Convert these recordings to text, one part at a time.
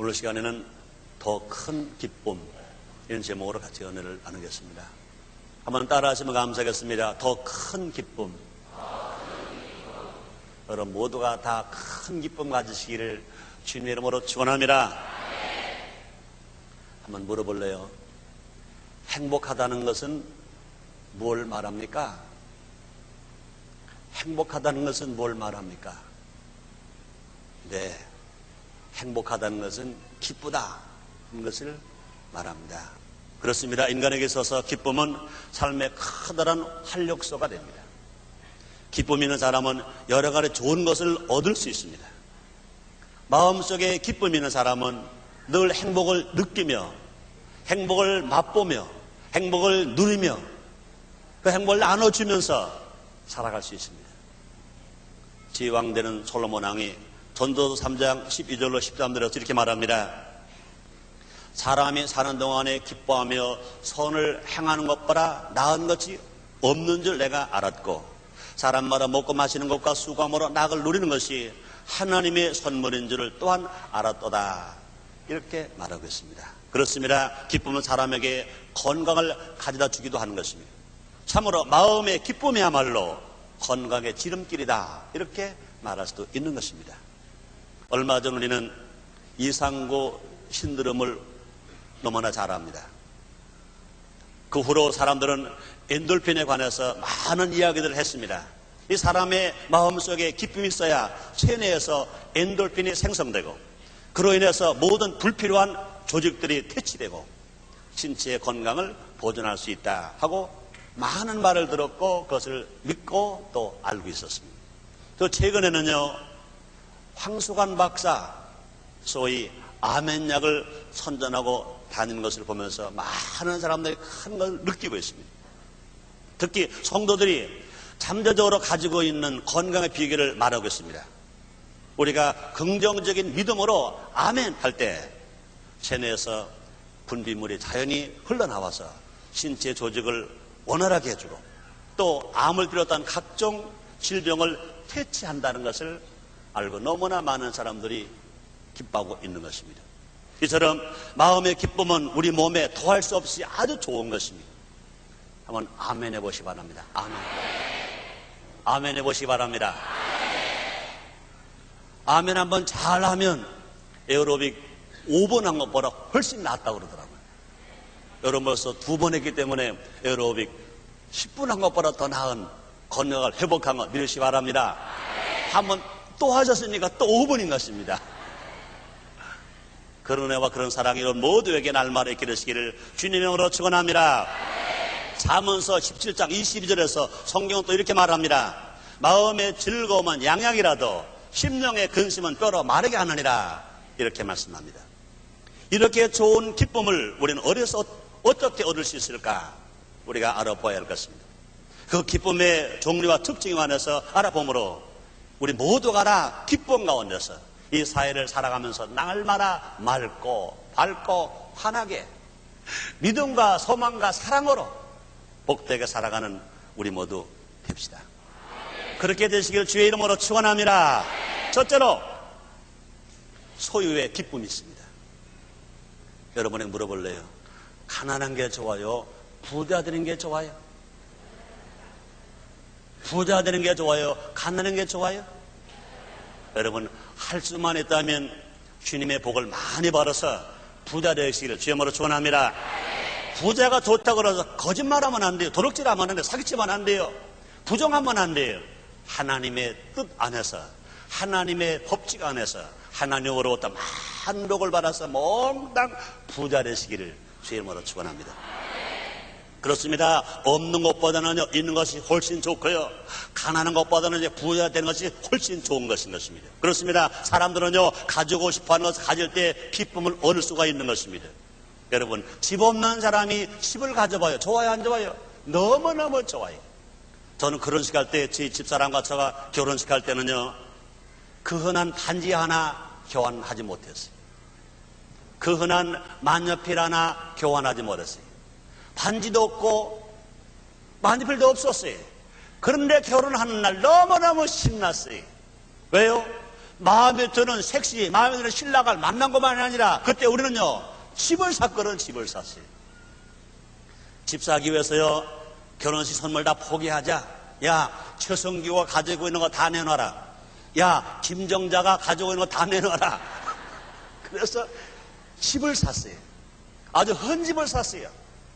오늘 시간에는 더 큰 기쁨, 이런 제목으로 같이 은혜를 나누겠습니다. 한번 따라 하시면 감사하겠습니다. 더 큰 기쁨. 여러분 모두가 다 큰 기쁨 가지시기를 주님의 이름으로 축원합니다. 한번 물어볼래요? 행복하다는 것은 뭘 말합니까? 행복하다는 것은 뭘 말합니까? 네, 행복하다는 것은 기쁘다 하는 것을 말합니다. 그렇습니다. 인간에게 있어서 기쁨은 삶의 커다란 활력소가 됩니다. 기쁨이 있는 사람은 여러 가지 좋은 것을 얻을 수 있습니다. 마음속에 기쁨이 있는 사람은 늘 행복을 느끼며 행복을 맛보며 행복을 누리며 그 행복을 나눠주면서 살아갈 수 있습니다. 지왕되는 솔로몬 왕이 전도서 3장 12절로 13절에서 이렇게 말합니다. 사람이 사는 동안에 기뻐하며 선을 행하는 것보다 나은 것이 없는 줄 내가 알았고 사람마다 먹고 마시는 것과 수감으로 낙을 누리는 것이 하나님의 선물인 줄을 또한 알았도다. 이렇게 말하고 있습니다. 그렇습니다. 기쁨은 사람에게 건강을 가져다 주기도 하는 것입니다. 참으로 마음의 기쁨이야말로 건강의 지름길이다. 이렇게 말할 수도 있는 것입니다. 얼마 전 우리는 이상구 신드롬을 너무나 잘 압니다. 그 후로 사람들은 엔돌핀에 관해서 많은 이야기들을 했습니다. 이 사람의 마음속에 기쁨이 있어야 체내에서 엔돌핀이 생성되고 그로 인해서 모든 불필요한 조직들이 퇴치되고 신체의 건강을 보존할 수 있다 하고 많은 말을 들었고 그것을 믿고 또 알고 있었습니다. 또 최근에는요, 황수관 박사 소위 아멘약을 선전하고 다니는 것을 보면서 많은 사람들이 큰 걸 느끼고 있습니다. 특히 성도들이 잠재적으로 가지고 있는 건강의 비결을 말하고 있습니다. 우리가 긍정적인 믿음으로 아멘 할 때 체내에서 분비물이 자연히 흘러나와서 신체 조직을 원활하게 해주고 또 암을 비롯한 각종 질병을 퇴치한다는 것을 알고 너무나 많은 사람들이 기뻐하고 있는 것입니다. 이처럼 마음의 기쁨은 우리 몸에 더할 수 없이 아주 좋은 것입니다. 한번 아멘 해보시기 바랍니다. 아멘. 아멘 해보시기 바랍니다. 아멘 한번 잘하면 에어로빅 5번 한 것보다 훨씬 낫다고 그러더라고요. 여러분 벌써 2번 했기 때문에 에어로빅 10분 한 것보다 더 나은 건강을 회복한 것 믿으시기 바랍니다. 한번 또 하셨으니까 또 5번인 것입니다. 그런 애와 그런 사랑이 모두에게 날마다 있게 되시기를 주님의 이름으로 축원합니다. 잠언서 17장 22절에서 성경은 또 이렇게 말합니다. 마음의 즐거움은 양약이라도 심령의 근심은 뼈로 마르게 하느니라. 이렇게 말씀합니다. 이렇게 좋은 기쁨을 우리는 어디서 어떻게 얻을 수 있을까? 우리가 알아봐야 할 것입니다. 그 기쁨의 종류와 특징에 관해서 알아보므로 우리 모두가 다 기쁨 가운데서 이 사회를 살아가면서 날마다 맑고 밝고 환하게 믿음과 소망과 사랑으로 복되게 살아가는 우리 모두 됩시다. 그렇게 되시길 주의 이름으로 축원합니다. 첫째로 소유의 기쁨이 있습니다. 여러분에게 물어볼래요? 가난한 게 좋아요? 부자 되는 게 좋아요? 부자 되는 게 좋아요? 가난한 게 좋아요? 여러분 할 수만 있다면 주님의 복을 많이 받아서 부자 되시기를 주의 이름으로 축원합니다. 부자가 좋다고 그래서 거짓말하면 안 돼요. 도둑질하면 안 돼요. 사기치면 안 돼요. 부정하면 안 돼요. 하나님의 뜻 안에서 하나님의 법칙 안에서 하나님으로부터 많은 복을 받아서 몽땅 부자 되시기를 주의 이름으로 축원합니다. 그렇습니다. 없는 것보다는 있는 것이 훨씬 좋고요. 가난한 것보다는 부자 되는 것이 훨씬 좋은 것인 것입니다. 그렇습니다. 사람들은요, 가지고 싶어 하는 것을 가질 때 기쁨을 얻을 수가 있는 것입니다. 여러분, 집 없는 사람이 집을 가져봐요. 좋아요, 안 좋아요? 너무너무 좋아요. 저는 결혼식 할 때, 제 집사람과 제가 결혼식 할 때는요, 그 흔한 반지 하나 교환하지 못했어요. 그 흔한 만년필 하나 교환하지 못했어요. 반지도 없고 만년필도 없었어요. 그런데 결혼하는 날 너무너무 신났어요. 왜요? 마음에 드는 섹시, 마음에 드는 신랑을 만난 것만이 아니라 그때 우리는요, 집을 샀거든. 집을 샀어요. 집 사기 위해서요, 결혼식 선물 다 포기하자. 야, 최성규가 가지고 있는 거 다 내놔라. 야, 김정자가 가지고 있는 거 다 내놔라. 그래서 집을 샀어요. 아주 헌 집을 샀어요.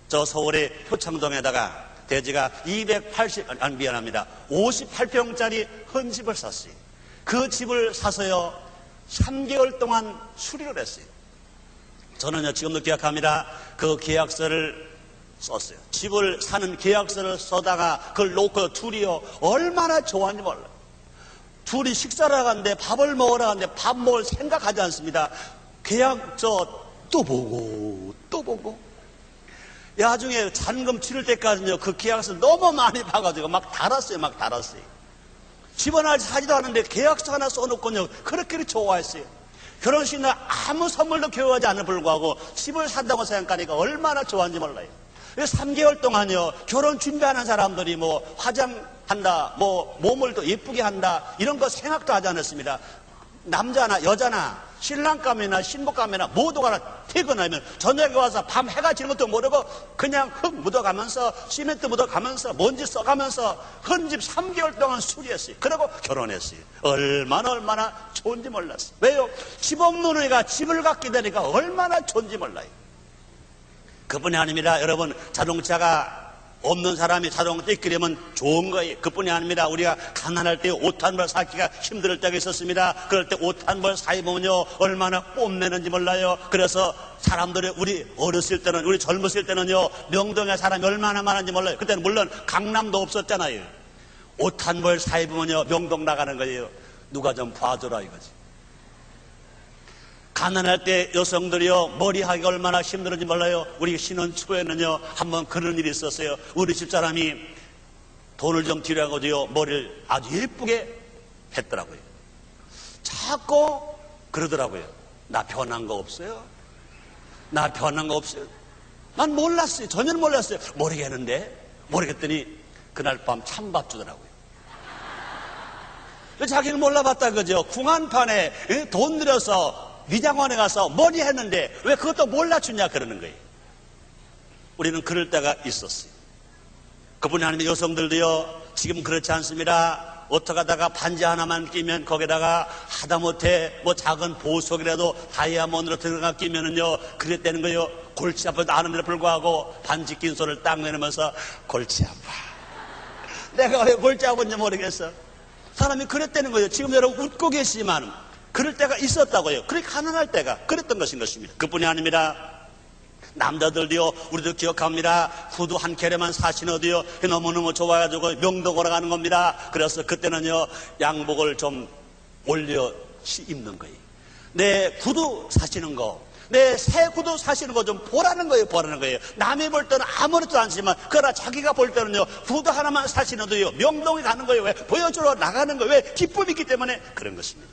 저 서울의 표창동에다가 대지가 58평짜리 헌 집을 샀어요. 그 집을 사서요, 3개월 동안 수리를 했어요. 저는요, 지금도 기억합니다. 그 계약서를 썼어요. 집을 사는 계약서를 써다가 그걸 놓고 둘이요, 얼마나 좋아하는지 몰라요. 둘이 식사를 하는데, 밥을 먹으러 가는데 밥 먹을 생각하지 않습니다. 계약서 또 보고 또 보고, 나중에 잔금 치를 때까지는요, 그 계약서 너무 많이 봐가지고 막 달았어요. 집어넣을 사지도 않은데 계약서 하나 써놓고요, 그렇게 좋아했어요. 결혼식 날 아무 선물도 교환하지 않을 불구하고 집을 산다고 생각하니까 얼마나 좋아하는지 몰라요. 3개월 동안요, 결혼 준비하는 사람들이 뭐 화장한다, 뭐 몸을 더 예쁘게 한다, 이런 거 생각도 하지 않았습니다. 남자나 여자나 신랑감이나 신부감이나 모두가 퇴근하면 저녁에 와서 밤 해가 지는 것도 모르고 그냥 흙 묻어가면서 시멘트 묻어가면서 먼지 써가면서 헌집 3개월 동안 수리했어요. 그리고 결혼했어요. 얼마나 좋은지 몰랐어요. 왜요? 집 없는 애가 집을 갖게 되니까 얼마나 좋은지 몰라요. 그뿐이 아닙니다. 여러분, 자동차가 없는 사람이 자동차 입기려면 좋은 거예요. 그뿐이 아닙니다. 우리가 가난할 때 옷 한 벌 사기가 힘들 때가 있었습니다. 그럴 때 옷 한 벌 사 입으면요, 얼마나 뽐내는지 몰라요. 그래서 사람들이, 우리 어렸을 때는, 우리 젊었을 때는요, 명동에 사람이 얼마나 많은지 몰라요. 그때는 물론 강남도 없었잖아요. 옷 한 벌 사 입으면요, 명동 나가는 거예요. 누가 좀 봐줘라 이거지. 가난할 때 여성들이요, 머리하기가 얼마나 힘들었는지 몰라요. 우리 신혼 초에는요, 한번 그런 일이 있었어요. 우리 집사람이 돈을 좀 들여가지고요, 머리를 아주 예쁘게 했더라고요. 자꾸 그러더라고요. 나 변한 거 없어요? 나 변한 거 없어요? 난 몰랐어요. 전혀 몰랐어요. 모르겠더니 그날 밤 찬밥 주더라고요. 자기는 몰라봤다 그죠? 궁한판에 돈 들여서 미장원에 가서 머리 했는데 왜 그것도 몰라주냐 그러는 거예요. 우리는 그럴 때가 있었어요. 그뿐이 아니면 여성들도요, 지금 그렇지 않습니다. 어떻게 하다가 반지 하나만 끼면 거기다가 하다못해 뭐 작은 보석이라도 다이아몬드로 들어가 끼면은요, 그랬다는 거예요. 골치 아파도 아는데도 불구하고 반지 낀 손을 딱 내놓으면서 골치 아파. 내가 왜 골치 아픈지 모르겠어. 사람이 그랬다는 거예요. 지금 여러분 웃고 계시지만 그럴 때가 있었다고요. 그렇게 가능할 때가 그랬던 것입니다. 그뿐이 아닙니다. 남자들도요, 우리도 기억합니다. 구두 한 켤레만 사시너도요, 너무너무 좋아가지고 명동 걸어가는 겁니다. 그래서 그때는요, 양복을 좀 올려 입는 거예요. 내 구두 사시는 거, 내 새 구두 사시는 거 좀 보라는 거예요. 남이 볼 때는 아무렇지도 않지만, 그러나 자기가 볼 때는요, 구두 하나만 사시너도요, 명동에 가는 거예요. 왜? 보여주러 나가는 거예요. 왜? 기쁨이 있기 때문에 그런 것입니다.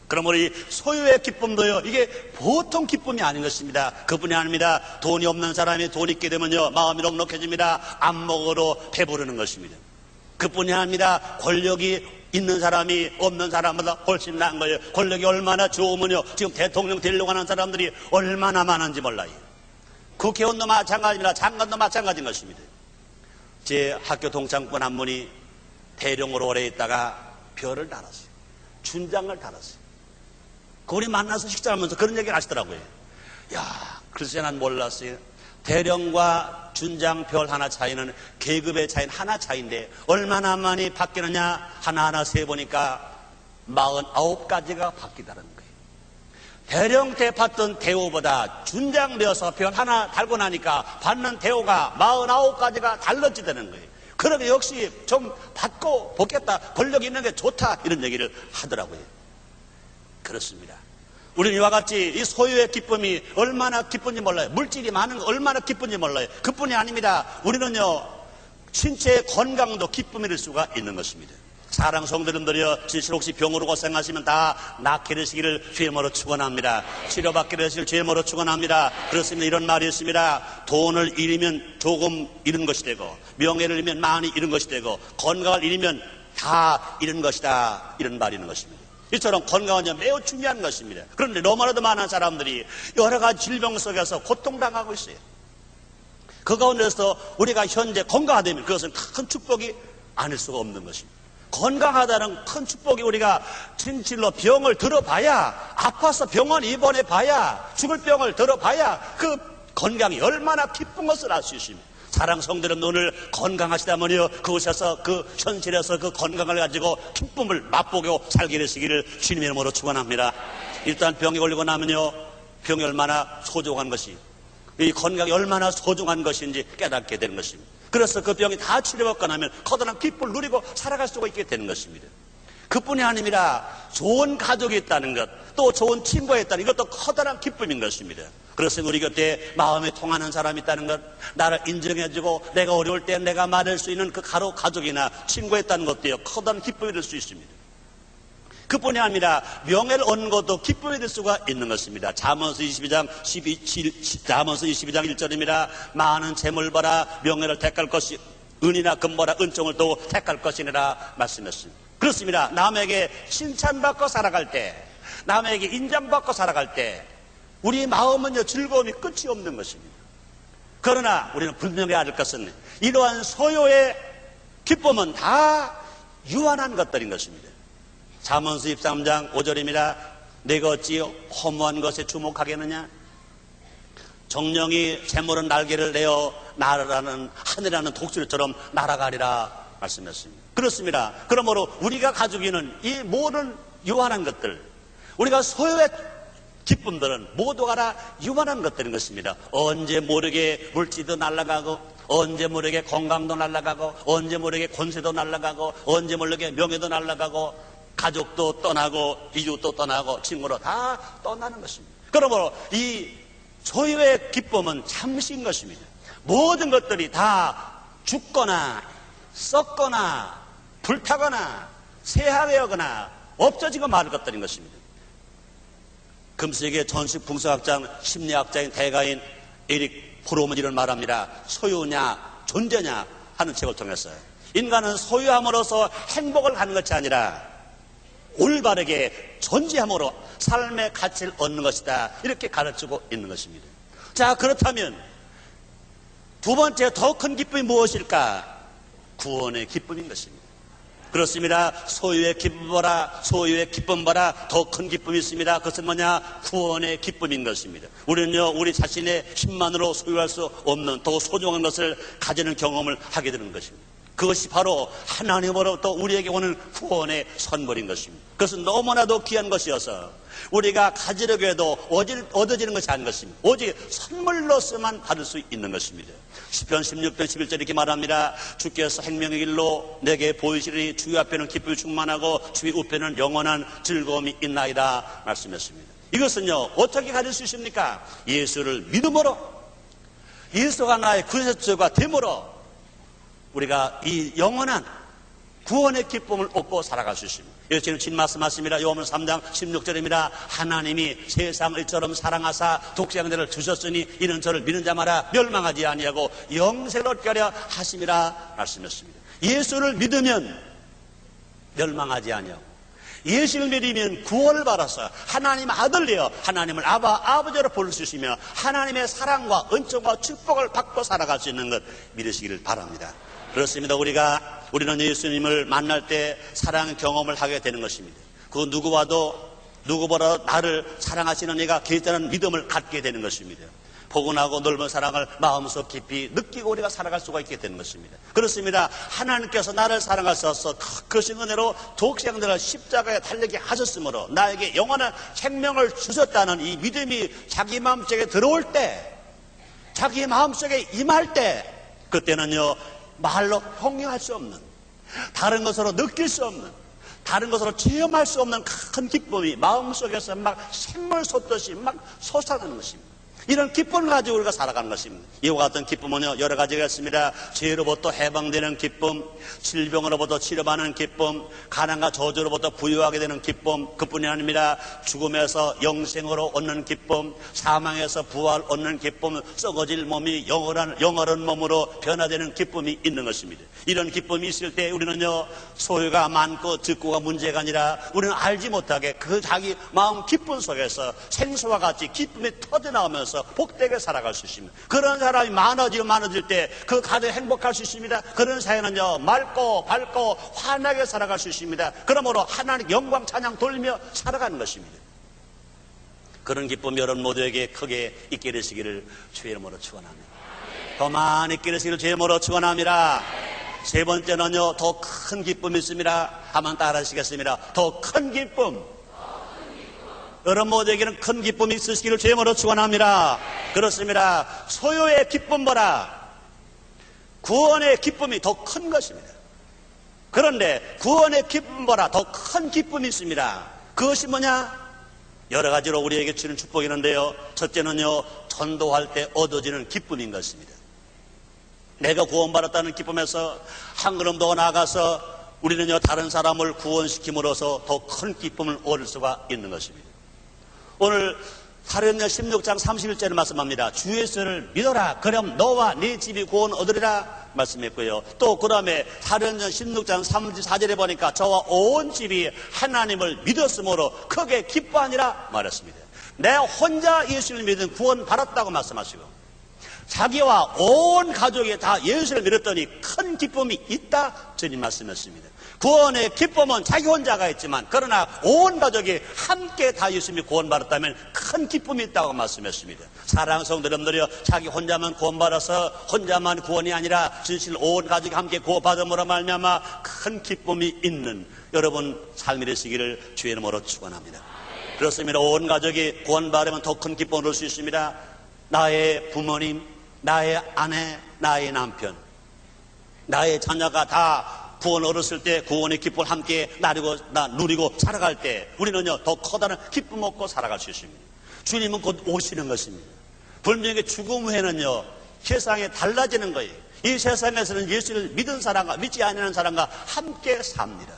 그럼 우리 소유의 기쁨도요, 이게 보통 기쁨이 아닌 것입니다. 그뿐이 아닙니다. 돈이 없는 사람이 돈 있게 되면요, 마음이 넉넉해집니다. 안목으로 배부르는 것입니다. 그뿐이 아닙니다. 권력이 있는 사람이 없는 사람보다 훨씬 나은 거예요. 권력이 얼마나 좋으면요, 지금 대통령 되려고 하는 사람들이 얼마나 많은지 몰라요. 국회의원도 마찬가지입니다. 장관도 마찬가지인 것입니다. 제 학교 동창분 한 분이 대령으로 오래 있다가 별을 달았어요. 준장을 달았어요. 우리 만나서 식사하면서 그런 얘기를 하시더라고요. 야, 글쎄 난 몰랐어요. 대령과 준장 별 하나 차이는 계급의 차이는 하나 차이인데 얼마나 많이 바뀌느냐, 하나하나 세보니까 49가지가 바뀌다는 거예요. 대령 때 받던 대우보다 준장 되어서 별 하나 달고 나니까 받는 대우가 49가지가 달라지다는 거예요. 그러게 역시 좀 받고 보겠다, 권력 있는 게 좋다, 이런 얘기를 하더라고요. 그렇습니다. 우리는 이와 같이 이 소유의 기쁨이 얼마나 기쁜지 몰라요. 물질이 많은 거 얼마나 기쁜지 몰라요. 그뿐이 아닙니다. 우리는요, 신체의 건강도 기쁨일 수가 있는 것입니다. 사랑 성도님들이요, 진실 혹시 병으로 고생하시면 다 낫게 되시기를 주의모로 축원합니다. 치료받게 되시기를 주의모로 축원합니다. 그렇습니다. 이런 말이 있습니다. 돈을 잃으면 조금 잃은 것이 되고, 명예를 잃으면 많이 잃은 것이 되고, 건강을 잃으면 다 잃은 것이다, 이런 말이 있는 것입니다. 이처럼 건강은 매우 중요한 것입니다. 그런데 너무나도 많은 사람들이 여러 가지 질병 속에서 고통당하고 있어요. 그 가운데서 우리가 현재 건강하다면 그것은 큰 축복이 아닐 수가 없는 것입니다. 건강하다는 큰 축복이 우리가 진실로 병을 들어봐야, 아파서 병원 입원해 봐야, 죽을 병을 들어봐야 그 건강이 얼마나 기쁜 것을 알 수 있습니다. 사랑 성도는 오늘 건강하시다면요, 그곳에서 그 현실에서 그 건강을 가지고 기쁨을 맛보고 살게 되시기를 주님의 이름으로 축원합니다. 일단 병이 걸리고 나면요, 병이 얼마나 소중한 것이, 이 건강이 얼마나 소중한 것인지 깨닫게 되는 것입니다. 그래서 그 병이 다 치료받고 나면 커다란 기쁨을 누리고 살아갈 수가 있게 되는 것입니다. 그뿐이 아니라 좋은 가족이 있다는 것, 또 좋은 친구가 있다는 것도 커다란 기쁨인 것입니다. 그래서 우리 곁에 마음에 통하는 사람이 있다는 것, 나를 인정해주고 내가 어려울 때 내가 말할 수 있는 그 가족이나 친구가 있다는 것도요, 커다란 기쁨이 될 수 있습니다. 그뿐이 아니라 명예를 얻는 것도 기쁨이 될 수가 있는 것입니다. 잠언서 22장 1절입니다. 많은 재물 벌아 명예를 택할 것이, 은이나 금보라 은총을 또 택할 것이니라 말씀했습니다. 그렇습니다. 남에게 칭찬받고 살아갈 때, 남에게 인정받고 살아갈 때 우리 마음은요, 즐거움이 끝이 없는 것입니다. 그러나 우리는 분명히 알 것은 이러한 소요의 기쁨은 다 유한한 것들인 것입니다. 잠언서 23장 5절입니다. 내가 어찌 허무한 것에 주목하겠느냐? 정령이 재물은 날개를 내어 날아라는 하늘이라는 독수리처럼 날아가리라 말씀했습니다. 그렇습니다. 그러므로 우리가 가지고 있는 이 모든 유한한 것들, 우리가 소유의 기쁨들은 모두가 다 유한한 것들인 것입니다. 언제 모르게 물질도 날아가고, 언제 모르게 건강도 날아가고, 언제 모르게 권세도 날아가고, 언제 모르게 명예도 날아가고, 가족도 떠나고, 이웃도 떠나고, 친구로 다 떠나는 것입니다. 그러므로 이 소유의 기쁨은 잠시인 것입니다. 모든 것들이 다 죽거나 썩거나 불타거나 쇠하거나 없어지고 말 것들인 것입니다. 금세계 전식 풍수학자, 심리학자인 대가인 에릭 프롬은 이런 말합니다. 소유냐 존재냐 하는 책을 통해서요, 인간은 소유함으로써 행복을 하는 것이 아니라 올바르게 존재함으로 삶의 가치를 얻는 것이다, 이렇게 가르치고 있는 것입니다. 자, 그렇다면 두 번째 더 큰 기쁨이 무엇일까? 구원의 기쁨인 것입니다. 그렇습니다. 소유의 기쁨 보라, 소유의 기쁨 보라, 더 큰 기쁨이 있습니다. 그것은 뭐냐? 구원의 기쁨인 것입니다. 우리는요, 우리 자신의 힘만으로 소유할 수 없는 더 소중한 것을 가지는 경험을 하게 되는 것입니다. 그것이 바로 하나님으로부터 우리에게 오는 구원의 선물인 것입니다. 그것은 너무나도 귀한 것이어서 우리가 가지려고 해도 얻어지는 것이 아닌 것입니다. 오직 선물로서만 받을 수 있는 것입니다. 시편 16편 11절 이렇게 말합니다. 주께서 생명의 길로 내게 보이시리니 주의 앞에는 기쁨이 충만하고 주의 우편에는 영원한 즐거움이 있나이다 말씀했습니다. 이것은요, 어떻게 가질 수 있습니까? 예수를 믿음으로, 예수가 나의 구세주가 됨으로 우리가 이 영원한 구원의 기쁨을 얻고 살아갈 수 있습니다. 예수님 진 말씀하십니다. 요한복음 3장 16절입니다. 하나님이 세상을 이처럼 사랑하사 독생자를 주셨으니 이는 저를 믿는 자마다 멸망하지 아니하고 영생을 얻게 하려 하심이라 말씀했습니다. 예수를 믿으면 멸망하지 아니하고, 예수를 믿으면 구원을 받아서 하나님 아들이여 하나님을 아버지로 부를 수 있으며 하나님의 사랑과 은총과 축복을 받고 살아갈 수 있는 것 믿으시기를 바랍니다. 그렇습니다. 우리는 예수님을 만날 때 사랑 경험을 하게 되는 것입니다. 그 누구보다 나를 사랑하시는 이가 계시다는 믿음을 갖게 되는 것입니다. 포근하고 넓은 사랑을 마음속 깊이 느끼고 우리가 살아갈 수가 있게 되는 것입니다. 그렇습니다. 하나님께서 나를 사랑하셔서 크신 은혜로 독생자를 십자가에 달리게 하셨으므로 나에게 영원한 생명을 주셨다는 이 믿음이 자기 마음속에 들어올 때, 자기 마음속에 임할 때, 그때는요, 말로 형용할 수 없는, 다른 것으로 느낄 수 없는, 다른 것으로 체험할 수 없는 큰 기쁨이 마음속에서 막 생물 솟듯이 막 솟아나는 것입니다. 이런 기쁨을 가지고 우리가 살아가는 것입니다. 이와 같은 기쁨은요, 여러 가지가 있습니다. 죄로부터 해방되는 기쁨, 질병으로부터 치료받는 기쁨, 가난과 저주로부터 부유하게 되는 기쁨, 그뿐이 아닙니다. 죽음에서 영생으로 얻는 기쁨, 사망에서 부활 얻는 기쁨, 썩어질 몸이 영원한 몸으로 변화되는 기쁨이 있는 것입니다. 이런 기쁨이 있을 때 우리는요, 소유가 많고 적고가 문제가 아니라 우리는 알지 못하게 그 자기 마음 기쁨 속에서 생수와 같이 기쁨이 터져나오면서 복되게 살아갈 수 있습니다. 그런 사람이 많아질 때 그 가정 행복할 수 있습니다. 그런 사회는요, 맑고 밝고 환하게 살아갈 수 있습니다. 그러므로 하나님 영광 찬양 돌리며 살아가는 것입니다. 그런 기쁨 여러분 모두에게 크게 있게 되시기를 주의 이름으로 축원합니다. 더 많이 있게 되시기를 주의 이름으로 축원합니다. 세 번째는요, 더 큰 기쁨이 있습니다. 한번 따라 하시겠습니다. 더 큰 기쁨. 여러분 모두에게는 큰 기쁨이 있으시기를 주의 이름으로 축원합니다. 그렇습니다. 소유의 기쁨보다 구원의 기쁨이 더 큰 것입니다. 그런데 구원의 기쁨보다 더 큰 기쁨이 있습니다. 그것이 뭐냐? 여러 가지로 우리에게 주는 축복이 있는데요, 첫째는요, 전도할 때 얻어지는 기쁨인 것입니다. 내가 구원받았다는 기쁨에서 한 걸음 더 나아가서 우리는요, 다른 사람을 구원시킴으로써 더 큰 기쁨을 얻을 수가 있는 것입니다. 오늘 사도행전 16장 31절을 말씀합니다. 주 예수를 믿어라, 그럼 너와 네 집이 구원 얻으리라 말씀했고요. 또 그 다음에 사도행전 16장 34절에 보니까 저와 온 집이 하나님을 믿었으므로 크게 기뻐하니라 말했습니다. 내 혼자 예수를 믿은 구원 받았다고 말씀하시고, 자기와 온 가족이 다 예수를 믿었더니 큰 기쁨이 있다 주님 말씀했습니다. 구원의 기쁨은 자기 혼자가 있지만, 그러나 온 가족이 함께 다 예수님이 구원받았다면 큰 기쁨이 있다고 말씀했습니다. 사랑하는 성도 여러분들이요, 자기 혼자만 구원받아서 혼자만 구원이 아니라 진실 온 가족이 함께 구원받음으로 말미암아 큰 기쁨이 있는 여러분 삶이 되시기를 주의 이름으로 축원합니다. 그렇습니다. 온 가족이 구원받으면 더 큰 기쁨을 얻을 수 있습니다. 나의 부모님, 나의 아내, 나의 남편, 나의 자녀가 다 구원 얻었을 때, 구원의 기쁨을 함께 누리고 살아갈 때 우리는요, 더 커다란 기쁨 얻고 살아갈 수 있습니다. 주님은 곧 오시는 것입니다. 분명히 죽음 후에는요, 세상에 달라지는 거예요. 이 세상에서는 예수를 믿은 사람과 믿지 않는 사람과 함께 삽니다.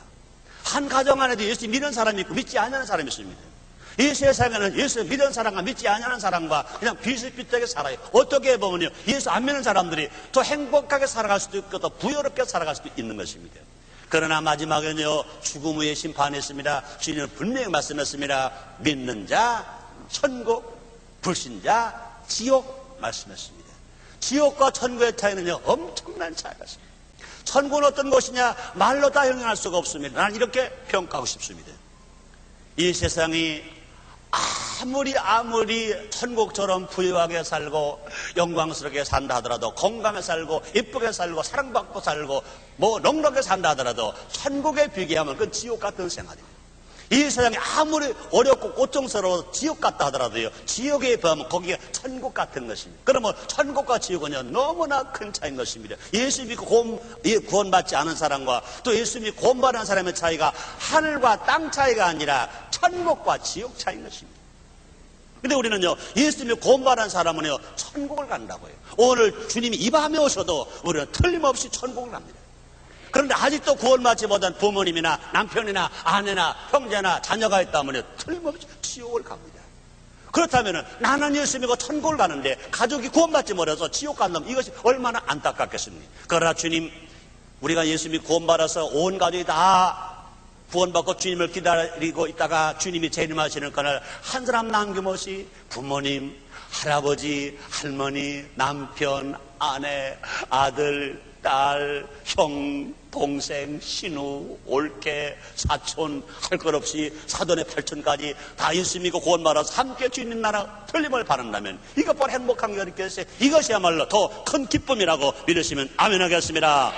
한 가정 안에도 예수 믿는 사람이 있고 믿지 않는 사람이 있습니다. 이 세상에는 예수 믿은 사람과 믿지 않는 사람과 그냥 비슷비슷하게 살아요. 어떻게 보면요, 예수 안 믿는 사람들이 더 행복하게 살아갈 수도 있고 더 부여롭게 살아갈 수도 있는 것입니다. 그러나 마지막에는요, 죽음 후에 심판이 있습니다. 주님은 분명히 말씀했습니다. 믿는 자 천국, 불신자 지옥 말씀했습니다. 지옥과 천국의 차이는요, 엄청난 차이가 있습니다. 천국은 어떤 곳이냐? 말로 다 형용할 수가 없습니다. 나는 이렇게 평가하고 싶습니다. 이 세상이 아무리 천국처럼 부유하게 살고 영광스럽게 산다 하더라도, 건강하게 살고 예쁘게 살고 사랑받고 살고 넉넉하게 산다 하더라도 천국에 비교하면 그건 지옥 같은 생활입니다. 이 세상이 아무리 어렵고 고통스러워 지옥 같다 하더라도요, 지옥에 비하면 거기가 천국 같은 것입니다. 그러면 천국과 지옥은요, 너무나 큰 차이인 것입니다. 예수 믿고 구원받지 않은 사람과 또 예수 믿고 구원받은 사람의 차이가 하늘과 땅 차이가 아니라 천국과 지옥 차이인 것입니다. 근데 우리는요, 예수 믿고 구원받은 사람은요, 천국을 간다고 해요. 오늘 주님이 이 밤에 오셔도 우리는 틀림없이 천국을 갑니다. 그런데 아직도 구원받지 못한 부모님이나 남편이나 아내나 형제나 자녀가 있다면 틀림없이 지옥을 갑니다. 그렇다면 나는 예수 믿고 천국을 가는데 가족이 구원받지 못해서 지옥 간다면 이것이 얼마나 안타깝겠습니까? 그러나 주님, 우리가 예수 믿고 구원받아서 온 가족이 다 구원받고 주님을 기다리고 있다가 주님이 재림하시는 그날 한 사람 남김없이 부모님, 할아버지, 할머니, 남편, 아내, 아들, 딸, 형, 동생, 신우, 올케, 사촌, 할 것 없이 사돈의 팔촌까지 다 예수 믿고 구원받아서 함께 주님 나라 틀림을 바란다면 이것보다 행복한 게 어딨겠어요? 이것이야말로 더 큰 기쁨이라고 믿으시면 아멘 하겠습니다.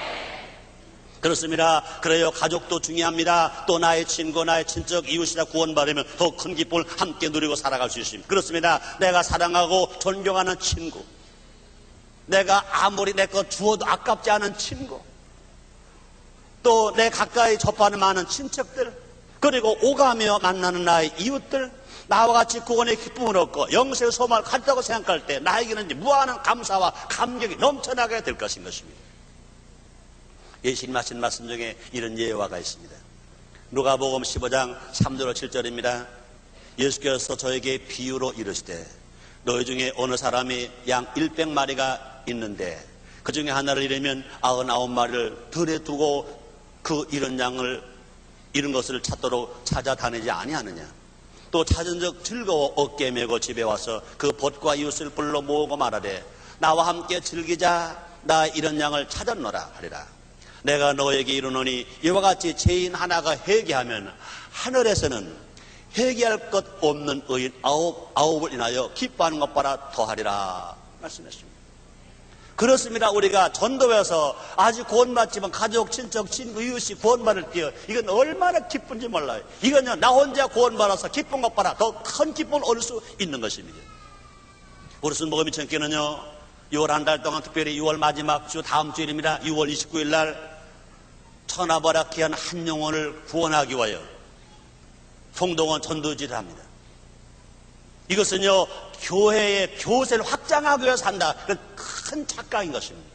그렇습니다. 그래요, 가족도 중요합니다. 또 나의 친구, 나의 친척, 이웃이라 구원받으면 더 큰 기쁨을 함께 누리고 살아갈 수 있습니다. 그렇습니다. 내가 사랑하고 존경하는 친구, 내가 아무리 내 거 주어도 아깝지 않은 친구, 또 내 가까이 접하는 많은 친척들, 그리고 오가며 만나는 나의 이웃들, 나와 같이 구원의 기쁨을 얻고 영생의 소망을 가졌다고 생각할 때 나에게는 무한한 감사와 감격이 넘쳐나게 될 것입니다. 예수님 하신 말씀 중에 이런 예화가 있습니다. 누가복음 15장 3절로 7절입니다. 예수께서 저에게 비유로 이르시되 너희 중에 어느 사람이 양 100마리가 있는데 그 중에 하나를 잃으면 99마리를 들에 두고 그 잃은 것을 찾도록 찾아다니지 아니하느냐. 또 찾은 적 즐거워 어깨에 메고 집에 와서 그 벗과 이웃을 불러 모으고 말하되 나와 함께 즐기자. 나 잃은 양을 찾았노라 하리라. 내가 너에게 이르노니 이와 같이 죄인 하나가 회개하면 하늘에서는 회개할 것 없는 의인 아홉을 인하여 기뻐하는 것보다 더하리라 말씀했습니다. 그렇습니다. 우리가 전도해서 아직 구원받지만 가족, 친척, 친구, 이웃이 구원받을 때 이건 얼마나 기쁜지 몰라요. 이건요 나 혼자 구원받아서 기쁜 것보다 더 큰 기쁨을 얻을 수 있는 것입니다. 우리 순복음 미천교는요 6월 한 달 동안 특별히 6월 마지막 주 다음 주일입니다. 6월 29일 날 천하보라 귀한 한 영혼을 구원하기 위하여 송동원 전도지를 합니다. 이것은요 교회의 교세를 확장하기 위해서 한다. 큰 착각인 것입니다.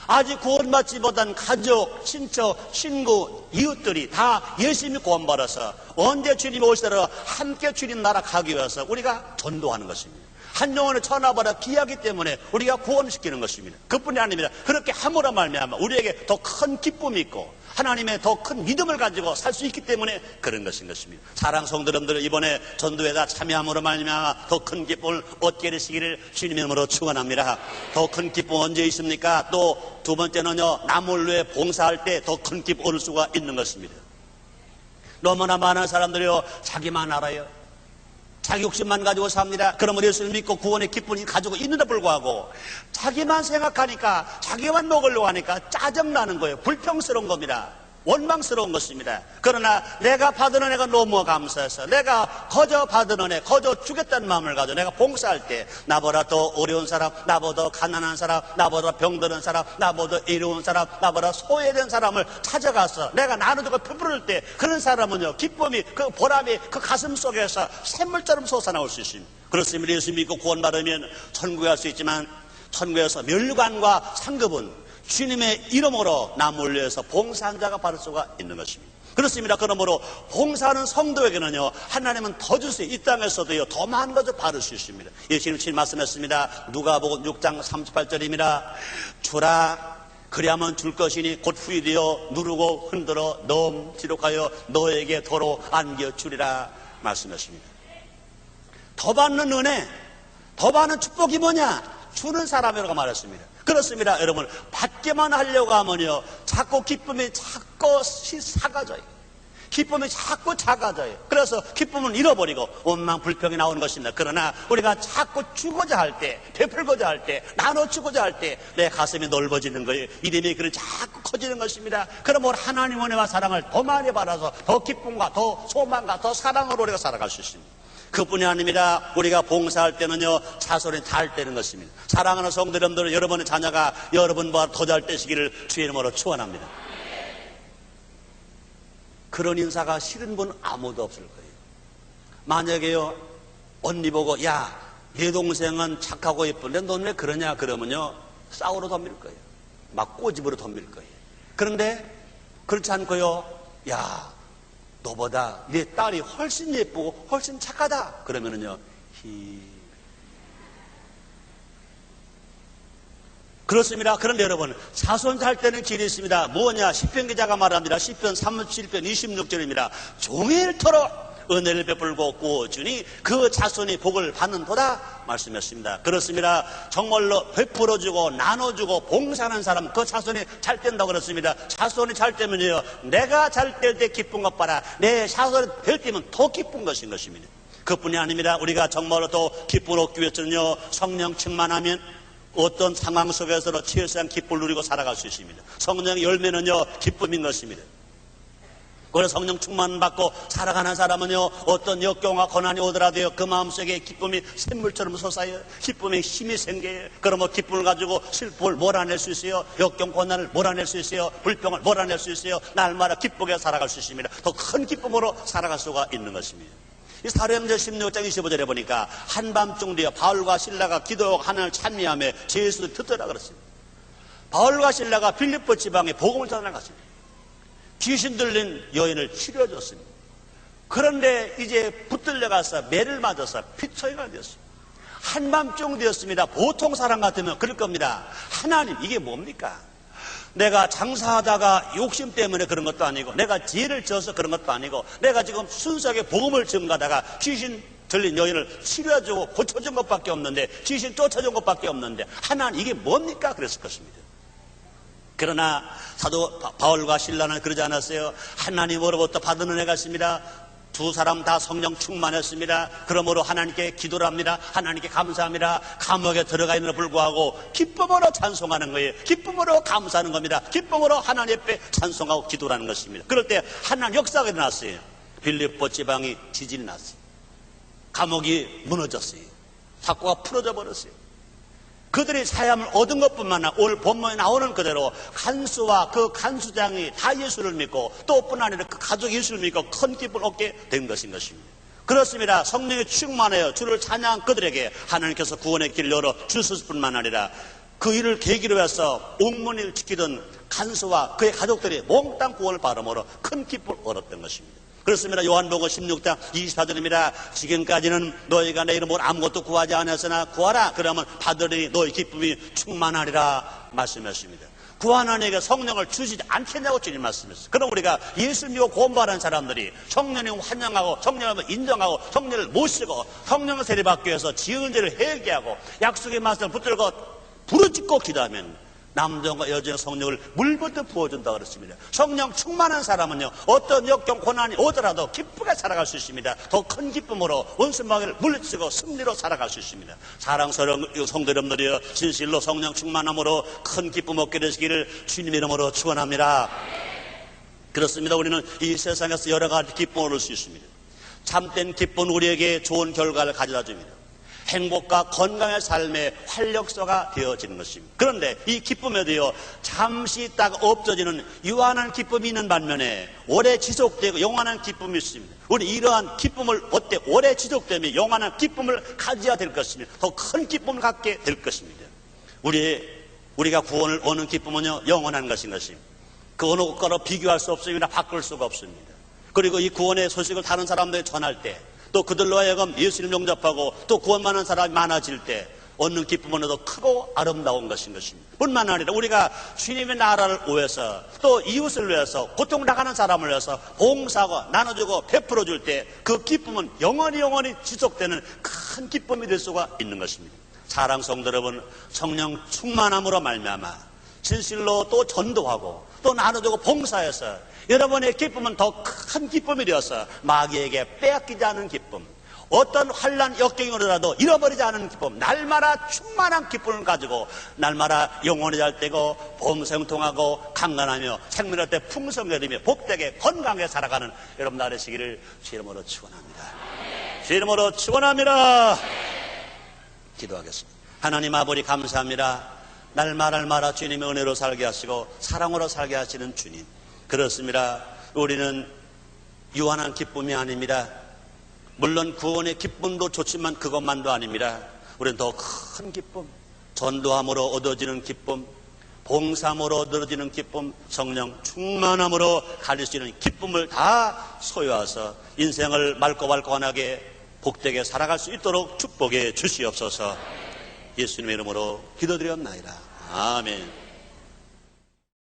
아직 구원받지 못한 가족, 친척, 친구, 이웃들이 다 예수님이 구원받아서 언제 주님이 오시더라도 함께 주님 나라 가기 위해서 우리가 전도하는 것입니다. 한 영혼을 천하보다 귀하기 때문에 우리가 구원시키는 것입니다. 그뿐이 아닙니다. 그렇게 함으로 말미암아 우리에게 더 큰 기쁨이 있고 하나님의 더 큰 믿음을 가지고 살 수 있기 때문에 그런 것인 것입니다. 사랑 성도 여러분들 이번에 전도회가 참여함으로 말미암아 더 큰 기쁨을 얻게 되시기를 주님의 이름으로 축원합니다. 더 큰 기쁨 언제 있습니까? 또 두 번째는요 남을 위해 봉사할 때 더 큰 기쁨 얻을 수가 있는 것입니다. 너무나 많은 사람들이요 자기만 알아요. 자기 욕심만 가지고 삽니다. 그러면 예수를 믿고 구원의 기쁨이 가지고 있는데 불구하고 자기만 생각하니까 자기만 먹으려고 하니까 짜증나는 거예요. 불평스러운 겁니다. 원망스러운 것입니다. 그러나 내가 받은 은혜가 너무 감사해서 내가 거저 받은 은혜, 거저 주겠다는 마음을 가지고 내가 봉사할 때 나보다 더 어려운 사람, 나보다 가난한 사람, 나보다 병드는 사람, 나보다 어려운 사람, 나보다 소외된 사람을 찾아가서 내가 나눠주고 베풀을 때 그런 사람은요 기쁨이 그 보람이 그 가슴 속에서 샘물처럼 솟아나올 수 있습니다. 그렇습니다. 예수 믿고 구원받으면 천국에 갈 수 있지만 천국에서 멸관과 상급은 주님의 이름으로 남을 위해서 봉사한 자가 받을 수가 있는 것입니다. 그렇습니다. 그러므로 봉사하는 성도에게는요 하나님은 더 주세요. 이 땅에서도요 더 많은 것을 받을 수 있습니다. 예수님 친 말씀했습니다. 누가복음 6장 38절입니다. 주라 그리하면 줄 것이니 곧 후일이여 누르고 흔들어 넘지록하여 너에게 도로 안겨주리라 말씀했습니다. 더 받는 은혜, 더 받는 축복이 뭐냐? 주는 사람이라고 말했습니다. 그렇습니다. 여러분 받기만 하려고 하면요 자꾸 기쁨이 자꾸 사가져요. 기쁨이 자꾸 작아져요. 그래서 기쁨은 잃어버리고 원망 불평이 나오는 것입니다. 그러나 우리가 자꾸 주고자 할 때, 베풀고자 할 때, 나눠주고자 할 때 내 가슴이 넓어지는 거예요. 이름이 그를 자꾸 커지는 것입니다. 그러면 하나님 은혜와 사랑을 더 많이 받아서 더 기쁨과 더 소망과 더 사랑으로 우리가 살아갈 수 있습니다. 그뿐이 아닙니다. 우리가 봉사할 때는요 자손이 잘 되는 것입니다. 사랑하는 성도 여러분들, 여러분의 자녀가 여러분보다 더 잘 되시기를 주의 이름으로 축원합니다. 그런 인사가 싫은 분 아무도 없을 거예요. 만약에요 언니 보고 야 내 동생은 착하고 예쁜데 넌 왜 그러냐 그러면요 싸우러 덤빌 거예요. 막 꼬집으로 덤빌 거예요. 그런데 그렇지 않고요 야 너보다 내 딸이 훨씬 예쁘고 훨씬 착하다 그러면은요 그렇습니다. 그런데 여러분 자손 살 때는 길이 있습니다. 뭐냐? 시편 기자가 말합니다. 시편 37편 26절입니다. 종일토록 은혜를 베풀고 구워주니 그 자손이 복을 받는도다 말씀했습니다. 그렇습니다. 정말로 베풀어주고 나눠주고 봉사하는 사람 그 자손이 잘 된다고 그랬습니다. 자손이 잘 되면요 내가 잘 될 때 기쁜 것보다 내 자손이 될 때면 더 기쁜 것인 것입니다. 그뿐이 아닙니다. 우리가 정말로 더 기쁨을 얻기 위해서는요 성령 충만하면 어떤 상황 속에서도 최소한 기쁨을 누리고 살아갈 수 있습니다. 성령의 열매는요 기쁨인 것입니다. 그래서 성령 충만 받고 살아가는 사람은요 어떤 역경과 고난이 오더라도요 그 마음속에 기쁨이 샘물처럼 솟아요. 기쁨의 힘이 생겨요. 그러면 기쁨을 가지고 슬픔을 몰아낼 수 있어요. 역경 고난을 몰아낼 수 있어요. 불평을 몰아낼 수 있어요. 날마다 기쁘게 살아갈 수 있습니다. 더 큰 기쁨으로 살아갈 수가 있는 것입니다. 이 사도행전 16장 25절에 보니까 한밤중 되어 바울과 실라가 기도하고 하나님을 찬미하며 제수를 듣더라 그랬습니다. 바울과 실라가 빌립보 지방에 복음을 전하갔습니다. 귀신 들린 여인을 치료해줬습니다. 그런데 이제 붙들려가서 매를 맞아서 피처리가 되었습니다. 한밤중 되었습니다. 보통 사람 같으면 그럴 겁니다. 하나님, 이게 뭡니까? 내가 장사하다가 욕심 때문에 그런 것도 아니고, 내가 죄를 져서 그런 것도 아니고, 내가 지금 순수하게 복음을 증거하다가 귀신 들린 여인을 치료해주고 고쳐준 것밖에 없는데, 귀신 쫓아준 것밖에 없는데, 하나님, 이게 뭡니까? 그랬을 것입니다. 그러나 사도 바울과 실라는 그러지 않았어요. 하나님으로부터 받은 은혜가 있습니다. 두 사람 다 성령 충만했습니다. 그러므로 하나님께 기도를 합니다. 하나님께 감사합니다. 감옥에 들어가 있는데 불구하고 기쁨으로 찬송하는 거예요. 기쁨으로 감사하는 겁니다. 기쁨으로 하나님 앞에 찬송하고 기도하는 것입니다. 그럴 때 하나님 역사가 일어났어요. 빌립보 지방이 지진이 났어요. 감옥이 무너졌어요. 사고가 풀어져 버렸어요. 그들이 사함을 얻은 것뿐만 아니라 오늘 본문에 나오는 그대로 간수와 그 간수장이 다 예수를 믿고 또 뿐 아니라 그 가족이 예수를 믿고 큰 기쁨을 얻게 된 것인 것입니다. 그렇습니다. 성령이 충만하여 주를 찬양한 그들에게 하나님께서 구원의 길을 열어 주셨을 뿐만 아니라 그 일을 계기로 해서 옥문을 지키던 간수와 그의 가족들이 몽땅 구원을 받음으로 큰 기쁨을 얻었던 것입니다. 그렇습니다. 요한복음 16장 24절입니다. 지금까지는 너희가 내 이름으로 아무것도 구하지 않았으나 구하라. 그러면 받으리니 너희 기쁨이 충만하리라 말씀하십니다. 구하는 이에게 성령을 주시지 않겠냐고 주님 말씀했어요. 그럼 우리가 예수 믿고 구원받은 사람들이 성령을 환영하고 성령을 인정하고 성령을 모시고 성령을 세례받기 위해서 지은 죄를 회개하고 약속의 말씀을 붙들고 부르짖고 기도하면 남자와 여자의 성령을 물부터 부어준다고 그랬습니다. 성령 충만한 사람은요, 어떤 역경 고난이 오더라도 기쁘게 살아갈 수 있습니다. 더 큰 기쁨으로 원수마귀를 물리치고 승리로 살아갈 수 있습니다. 사랑스러운 성도 여러분들이여, 진실로 성령 충만함으로 큰 기쁨 얻게 되시기를 주님 이름으로 축원합니다. 그렇습니다. 우리는 이 세상에서 여러 가지 기쁨을 얻을 수 있습니다. 참된 기쁨은 우리에게 좋은 결과를 가져다 줍니다. 행복과 건강의 삶의 활력소가 되어지는 것입니다. 그런데 이 기쁨에도요, 잠시 있다가 없어지는 유한한 기쁨이 있는 반면에 오래 지속되고 영원한 기쁨이 있습니다. 우리 이러한 기쁨을 얻되 오래 지속되며 영원한 기쁨을 가져야 될 것입니다. 더 큰 기쁨을 갖게 될 것입니다. 우리가 구원을 얻는 기쁨은요, 영원한 것인 것입니다. 그 어느 것과로 비교할 수 없습니다. 바꿀 수가 없습니다. 그리고 이 구원의 소식을 다른 사람들에 전할 때, 또 그들로 하여금 예수를 영접하고 또 구원받는 사람이 많아질 때 얻는 기쁨은 더 크고 아름다운 것인 것입니다. 뿐만 아니라 우리가 주님의 나라를 위해서 또 이웃을 위해서 고통 당하는 사람을 위해서 봉사하고 나눠주고 베풀어줄 때 그 기쁨은 영원히 지속되는 큰 기쁨이 될 수가 있는 것입니다. 사랑 성도 여러분, 성령 충만함으로 말미암아 진실로 또 전도하고 또 나눠주고 봉사해서 여러분의 기쁨은 더 큰 기쁨이 되어서 마귀에게 빼앗기지 않은 기쁨, 어떤 환난 역경이 오더라도 잃어버리지 않은 기쁨, 날마다 충만한 기쁨을 가지고 날마다 영원히 잘 되고 봉생통하고 강건하며 생명할 때 풍성하게 되며 복되게 건강하게 살아가는 여러분 되시기를 주 이름으로 축원합니다. 주 이름으로 축원합니다. 기도하겠습니다. 하나님 아버지 감사합니다. 날마다 주님의 은혜로 살게 하시고 사랑으로 살게 하시는 주님, 그렇습니다. 우리는 유한한 기쁨이 아닙니다. 물론 구원의 기쁨도 좋지만 그것만도 아닙니다. 우리는 더 큰 기쁨, 전도함으로 얻어지는 기쁨, 봉사함으로 얻어지는 기쁨, 성령 충만함으로 가질 수 있는 기쁨을 다 소유해서 인생을 맑고 완하게 복되게 살아갈 수 있도록 축복해 주시옵소서. 예수님의 이름으로 기도드렸나이다. 아멘.